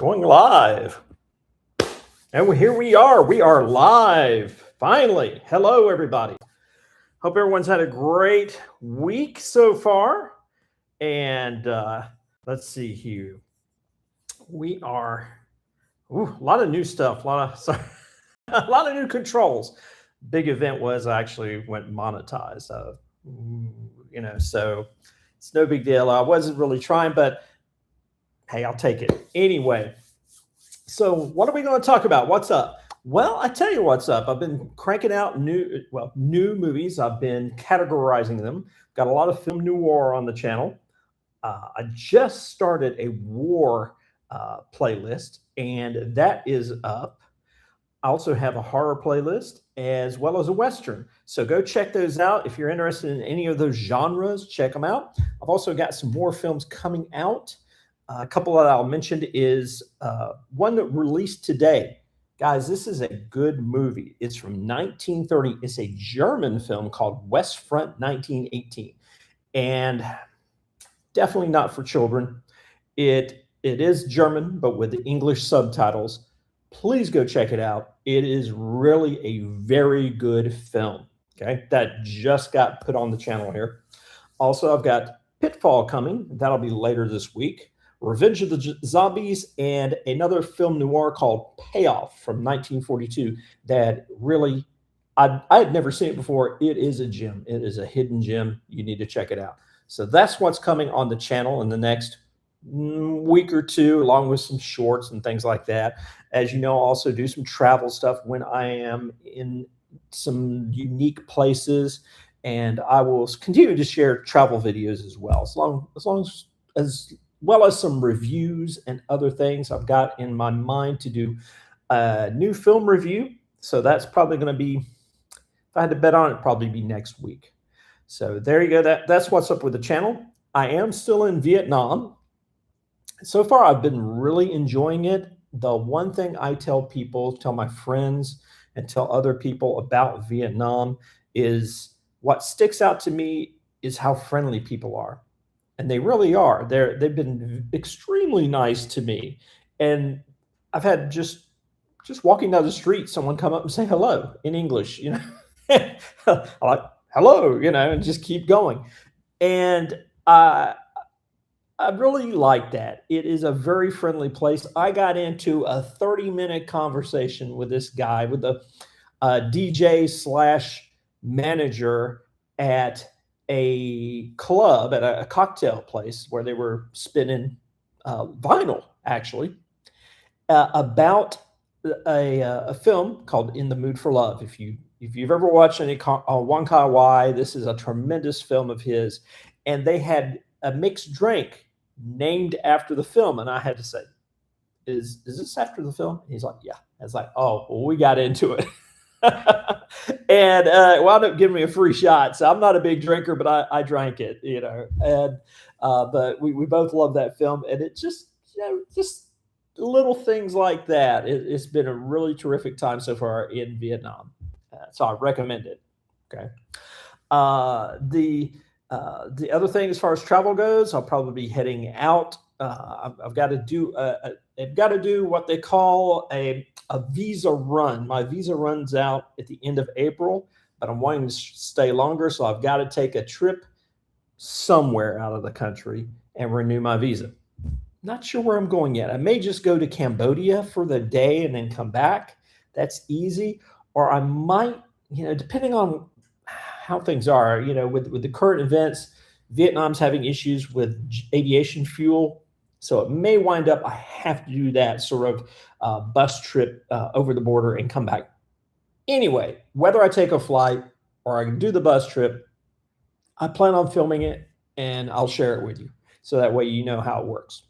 Going live. And here we are. We are live. Finally. Hello, everybody. Hope everyone's had a great week so far. And let's see here. We are a lot of new stuff. A lot of new controls. Big event was I actually went monetized. So it's no big deal. I wasn't really trying, but hey, I'll take it anyway. So what are we going to talk about? What's up? Well, I tell you what's up. I've been cranking out new movies. I've been categorizing them. Got a lot of film noir on the channel. I just started a war playlist, and that is up. I also have a horror playlist as well as a Western. So go check those out. If you're interested in any of those genres, check them out. I've also got some more films coming out. A couple that I'll mention is one that released today. Guys, this is a good movie. It's from 1930. It's a German film called West Front 1918. And definitely not for children. It is German, but with the English subtitles. Please go check it out. It is really a very good film. Okay, that just got put on the channel here. Also, I've got Pitfall coming. That'll be later this week. Revenge of the Zombies, and another film noir called Payoff from 1942 that really, I had never seen it before. It is a gem. It is a hidden gem. You need to check it out. So that's what's coming on the channel in the next week or two, along with some shorts and things like that. As you know, I'll also do some travel stuff when I am in some unique places, and I will continue to share travel videos as well, as well as some reviews and other things. I've got in my mind to do a new film review. So that's probably going to be, if I had to bet on it, probably be next week. So there you go. That's what's up with the channel. I am still in Vietnam. So far, I've been really enjoying it. The one thing I tell people, tell my friends, and tell other people about Vietnam is what sticks out to me is how friendly people are. And they really are. They've been extremely nice to me. And I've had just walking down the street, someone come up and say hello in English, I'm like, hello, and just keep going. And I really like that. It is a very friendly place. I got into a 30-minute conversation with this guy, with the DJ / manager at a club, at a cocktail place where they were spinning vinyl, actually, about a film called In the Mood for Love. If you've ever watched any Wong Kar-wai, this is a tremendous film of his, and they had a mixed drink named after the film, and I had to say, is this after the film? And he's like, yeah. I was like, oh, well, we got into it. And wound up giving me a free shot. So I'm not a big drinker, but I drank it, and but we both love that film, and it just little things like that. It's been a really terrific time so far in Vietnam. So I recommend it. Okay. The other thing, as far as travel goes, I'll probably be heading out. I've got to do what they call a visa run. My visa runs out at the end of April, but I'm wanting to stay longer, so I've got to take a trip somewhere out of the country and renew my visa. Not sure where I'm going yet. I may just go to Cambodia for the day and then come back. That's easy. Or I might, depending on how things are, with the current events, Vietnam's having issues with aviation fuel. So it may wind up, I have to do that sort of bus trip over the border and come back. Anyway, whether I take a flight or I can do the bus trip, I plan on filming it and I'll share it with you. So that way you know how it works.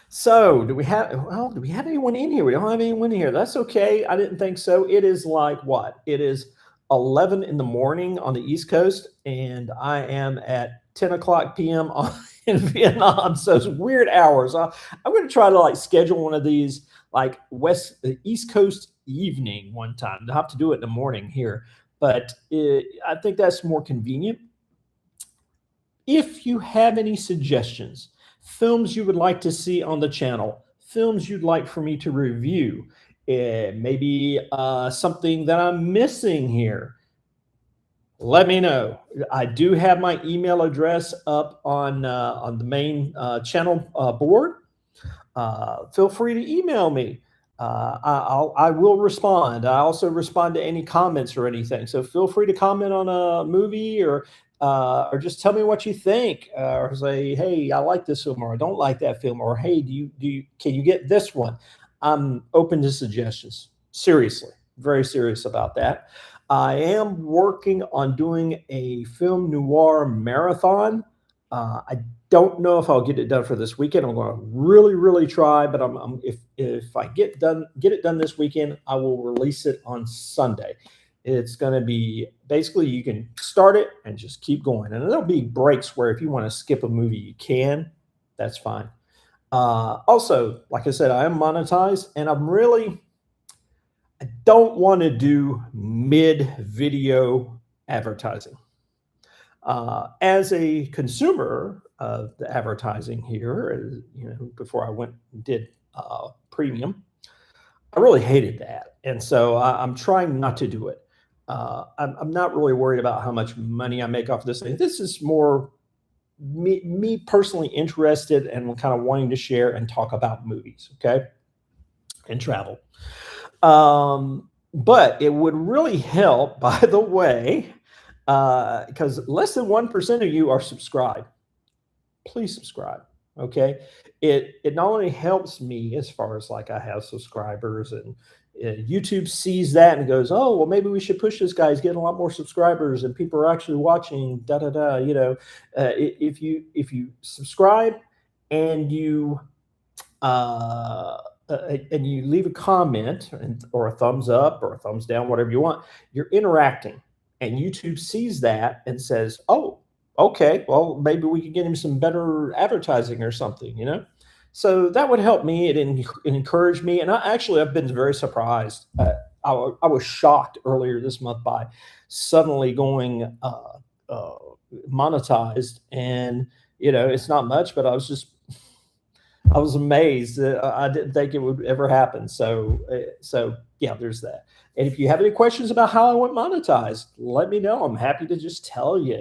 So do we have anyone in here? We don't have anyone in here. That's okay. I didn't think so. It is like what? It is 11 in the morning on the East Coast, and I am at 10 o'clock p.m. in Vietnam. So it's weird hours. I'm going to try to schedule one of these East Coast evening one time. I'll have to do it in the morning here, but I think that's more convenient. If you have any suggestions, films you would like to see on the channel, films you'd like for me to review. Maybe something that I'm missing here. Let me know. I do have my email address up on the main channel board. Feel free to email me. I will respond. I also respond to any comments or anything. So feel free to comment on a movie or just tell me what you think, or say, hey, I like this film, or I don't like that film, or hey, can you get this one? I'm open to suggestions. Seriously, very serious about that. I am working on doing a film noir marathon. I don't know if I'll get it done for this weekend. I'm going to really, really try, but if I get it done this weekend, I will release it on Sunday. It's going to be basically you can start it and just keep going, and there'll be breaks where if you want to skip a movie, you can. That's fine. Also, like I said, I am monetized, and I don't want to do mid-video advertising. As a consumer of the advertising here, before I went and did premium, I really hated that, and so I'm trying not to do it. I'm not really worried about how much money I make off this thing. This is more me personally interested and kind of wanting to share and talk about movies, okay, and travel. But it would really help, by the way, because less than 1% of you are subscribed. Please subscribe. Okay. It not only helps me as far as like I have subscribers, and YouTube sees that and goes, oh, well, maybe we should push this guy. He's getting a lot more subscribers and people are actually watching, da, da, da, if you subscribe and you leave a comment or a thumbs up or a thumbs down, whatever you want, you're interacting, and YouTube sees that and says, oh, okay, well, maybe we could get him some better advertising or something. So that would help me. It encouraged me. And I've been very surprised. I was shocked earlier this month by suddenly going monetized. And, it's not much, but I was amazed. I didn't think it would ever happen. So yeah, there's that. And if you have any questions about how I went monetized, let me know. I'm happy to just tell you.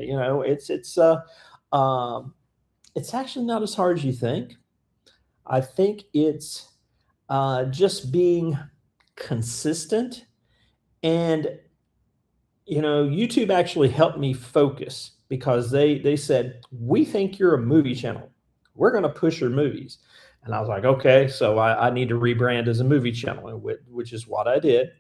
It's actually not as hard as you think. I think it's just being consistent, and YouTube actually helped me focus because they said, we think you're a movie channel. We're going to push your movies. And I was like, okay, so I need to rebrand as a movie channel, which is what I did.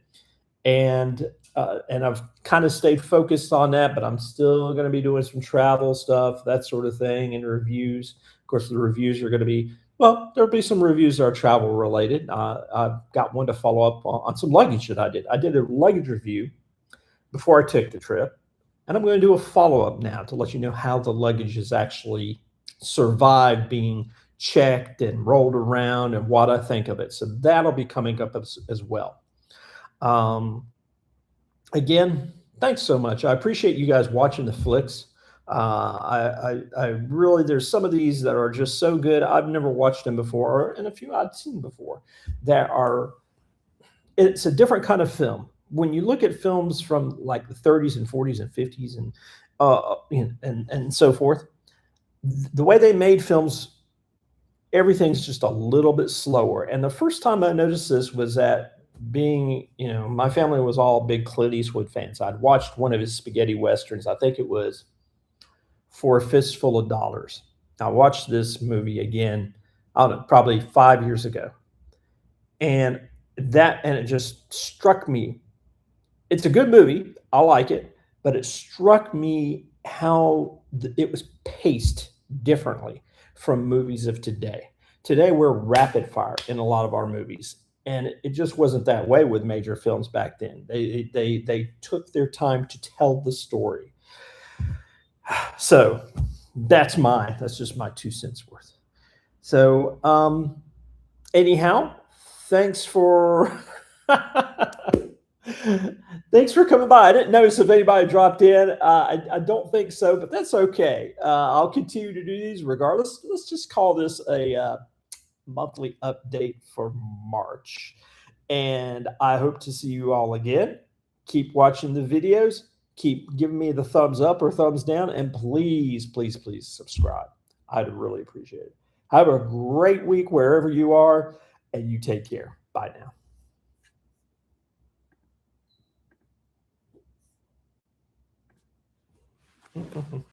And I've kind of stayed focused on that, but I'm still going to be doing some travel stuff, that sort of thing, and reviews. Of course, the reviews are going to be, well, there'll be some reviews that are travel related. I've got one to follow up on some luggage that I did. I did a luggage review before I took the trip, and I'm going to do a follow-up now to let you know how the luggage has actually survived being checked and rolled around and what I think of it. So that'll be coming up as well. Again, thanks so much. I appreciate you guys watching the flicks. I really, there's some of these that are just so good. I've never watched them before, and a few I'd seen before it's a different kind of film. When you look at films from like the 30s and 40s and 50s and so forth, the way they made films, everything's just a little bit slower. And the first time I noticed this was at my family was all big Clint Eastwood fans. I'd watched one of his spaghetti westerns. I think it was For a Fistful of Dollars. I watched this movie again, I don't know, probably 5 years ago. And it just struck me. It's a good movie. I like it, but it struck me how it was paced differently from movies of today. Today, we're rapid fire in a lot of our movies, and it just wasn't that way with major films back then. They took their time to tell the story. So that's just my 2 cents worth. So anyhow, thanks for thanks for coming by. I didn't notice if anybody dropped in. I don't think so, but that's okay. I'll continue to do these regardless. Let's just call this a monthly update for March. And I hope to see you all again. Keep watching the videos, keep giving me the thumbs up or thumbs down, and please, please, please subscribe. I'd really appreciate it. Have a great week wherever you are, and you take care. Bye now.